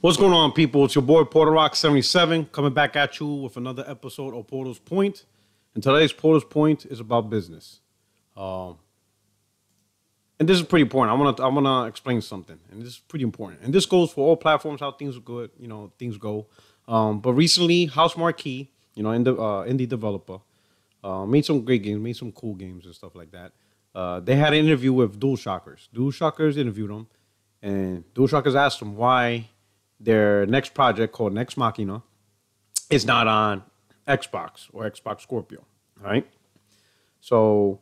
What's going on, people? It's your boy Porter Rock 77 coming back at you with another episode of Porter's Point. And today's Porter's Point is about business. And this is pretty important. I wanna explain something, and this is pretty important. And this goes for all platforms, how things are good, things go. But recently, House Marquee, indie developer, made some great games, made some cool games and stuff like that. They had an interview with DualShockers. DualShockers interviewed them, and DualShockers asked them why their next project called Nex Machina is not on Xbox or Xbox Scorpio, right? So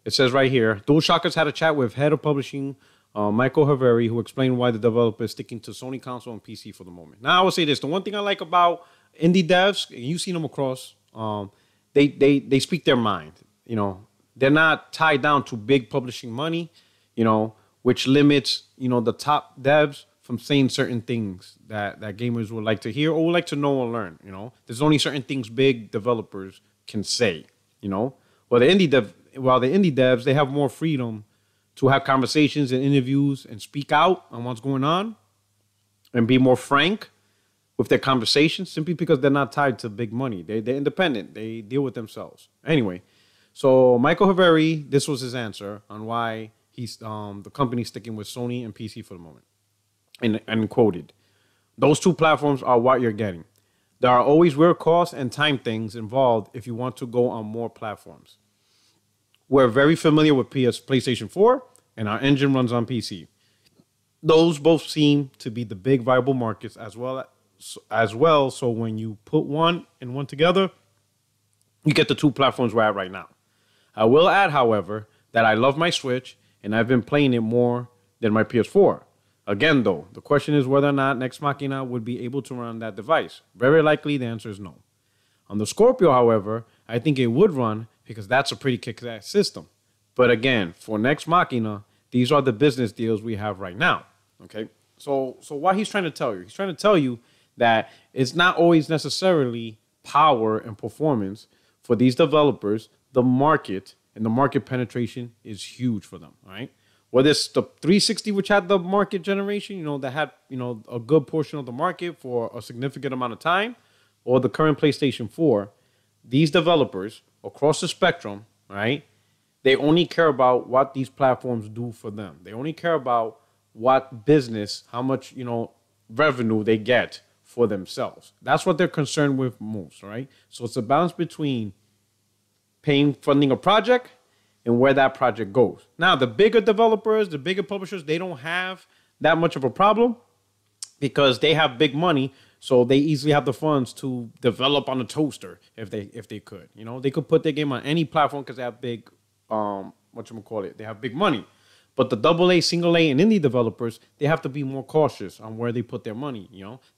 it says right here, DualShockers had a chat with head of publishing, Michael Haveri, who explained why the developer is sticking to Sony console and PC for the moment. Now, I will say this. The one thing I like about indie devs, and you've seen them across, they speak their mind. They're not tied down to big publishing money, which limits, the top devs from saying certain things that gamers would like to hear or would like to know or learn. There's only certain things big developers can say. While the indie devs, they have more freedom to have conversations and interviews and speak out on what's going on and be more frank with their conversations, simply because they're not tied to big money. They're independent. They deal with themselves. Anyway, so Michael Haveri, this was his answer on why he's the company's sticking with Sony and PC for the moment. And quoted, "Those two platforms are what you're getting. There are always real costs and time things involved if you want to go on more platforms. We're very familiar with PlayStation 4, and our engine runs on PC. Those both seem to be the big viable markets as well. So when you put one and one together, you get the two platforms we're at right now. I will add, however, that I love my Switch, and I've been playing it more than my PS4. Again, though, the question is whether or not Nex Machina would be able to run that device. Very likely, the answer is no. On the Scorpio, however, I think it would run because that's a pretty kick-ass system. But again, for Nex Machina, these are the business deals we have right now. Okay, so what he's trying to tell you? He's trying to tell you that it's not always necessarily power and performance for these developers. The market and the market penetration is huge for them. All right. Whether it's the 360, which had the market generation, that had, a good portion of the market for a significant amount of time, or the current PlayStation 4, these developers across the spectrum, right, they only care about what these platforms do for them. They only care about what business, how much, revenue they get for themselves. That's what they're concerned with most, right? So it's a balance between funding a project and where that project goes. Now, the bigger developers, the bigger publishers, they don't have that much of a problem because they have big money, so they easily have the funds to develop on a toaster if they could. They could put their game on any platform because they have big, they have big money. But the AA, single A, and indie developers, they have to be more cautious on where they put their money.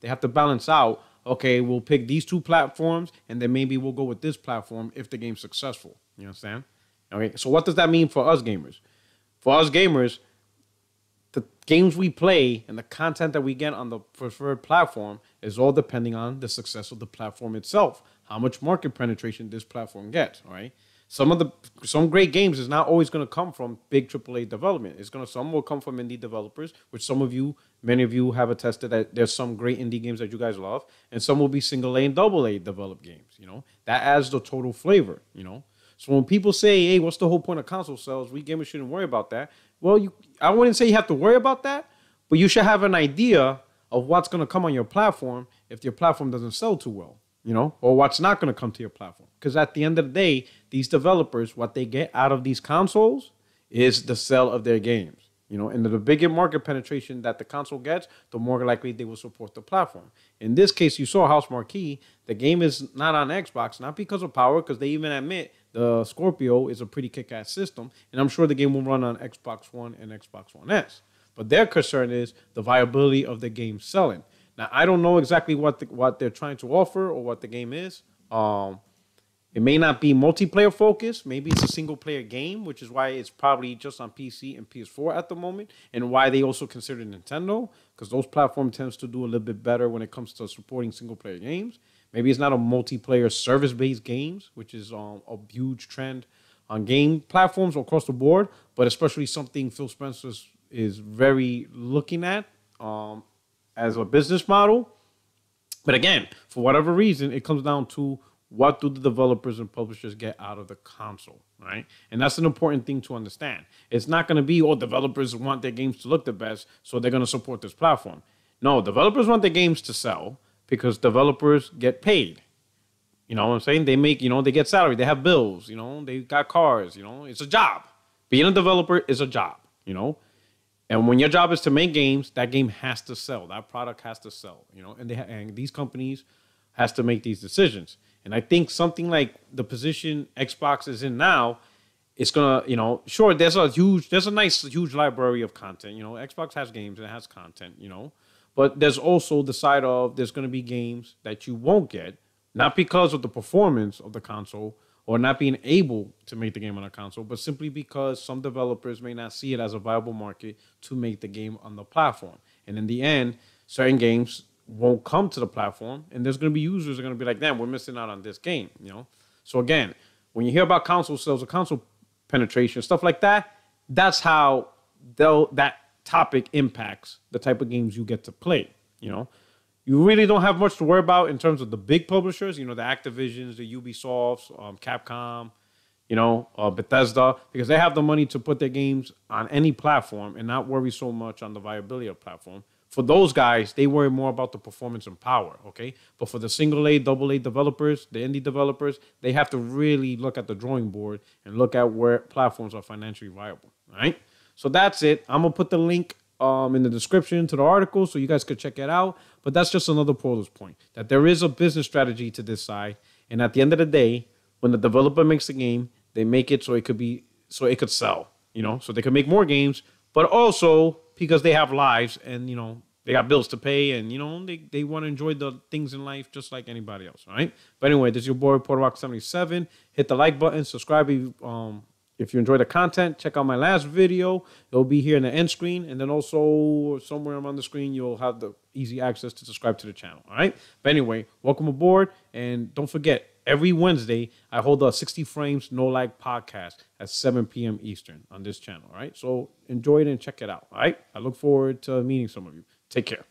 They have to balance out, okay, we'll pick these two platforms, and then maybe we'll go with this platform if the game's successful. You understand? Okay, so what does that mean for us gamers? For us gamers, the games we play and the content that we get on the preferred platform is all depending on the success of the platform itself, how much market penetration this platform gets. All right, some great games is not always going to come from big AAA development. Some will come from indie developers, which many of you have attested that there's some great indie games that you guys love, and some will be single A and AA developed games. That adds the total flavor. So when people say, hey, what's the whole point of console sales? We gamers shouldn't worry about that. Well, I wouldn't say you have to worry about that, but you should have an idea of what's going to come on your platform if your platform doesn't sell too well, or what's not going to come to your platform. Because at the end of the day, these developers, what they get out of these consoles is the sale of their games. And the bigger market penetration that the console gets, the more likely they will support the platform. In this case, you saw House Marquee. The game is not on Xbox, not because of power, because they even admit the Scorpio is a pretty kick-ass system, and I'm sure the game will run on Xbox One and Xbox One S. But their concern is the viability of the game selling. Now, I don't know exactly what they're trying to offer or what the game is. It may not be multiplayer focused. Maybe it's a single player game, which is why it's probably just on PC and PS4 at the moment, and why they also consider Nintendo, because those platforms tends to do a little bit better when it comes to supporting single player games. Maybe it's not a multiplayer service-based games, which is a huge trend on game platforms across the board, but especially something Phil Spencer is very looking at. as a business model. But again, for whatever reason, it comes down to what do the developers and publishers get out of the console, right? And that's an important thing to understand. It's not going to be, oh, developers want their games to look the best, so they're going to support this platform. No, developers want their games to sell because developers get paid. You know what I'm saying? They make, they get salary, they have bills, they got cars, it's a job. Being a developer is a job, And when your job is to make games, that game has to sell. That product has to sell, and these companies has to make these decisions. And I think something like the position Xbox is in now, it's gonna, sure, there's a nice huge library of content. Xbox has games and it has content, but there's also the side of there's gonna be games that you won't get, not because of the performance of the console or not being able to make the game on a console, but simply because some developers may not see it as a viable market to make the game on the platform. And in the end, certain games won't come to the platform, and there's going to be users who are going to be like, damn, we're missing out on this game, So again, when you hear about console sales or console penetration, stuff like that, that's how that topic impacts the type of games you get to play, You really don't have much to worry about in terms of the big publishers, the Activisions, the Ubisofts, Capcom, Bethesda, because they have the money to put their games on any platform and not worry so much on the viability of the platform. For those guys, they worry more about the performance and power, okay? But for the single A, double A developers, the indie developers, they have to really look at the drawing board and look at where platforms are financially viable, all right? So that's it. I'm going to put the link in the description to the article so you guys could check it out. But that's just another Porter's point, that there is a business strategy to this side. And at the end of the day, when the developer makes the game, they make it so it could sell, so they can make more games, but also because they have lives and, they got bills to pay and, they want to enjoy the things in life just like anybody else, all right? But anyway, this is your boy, PorterRock77. Hit the like button, subscribe if you enjoy the content. Check out my last video. It'll be here in the end screen. And then also somewhere on the screen, you'll have the easy access to subscribe to the channel, all right? But anyway, welcome aboard. And don't forget, every Wednesday, I hold a 60 Frames No Lag podcast at 7 p.m. Eastern on this channel, all right? So enjoy it and check it out, all right? I look forward to meeting some of you. Take care.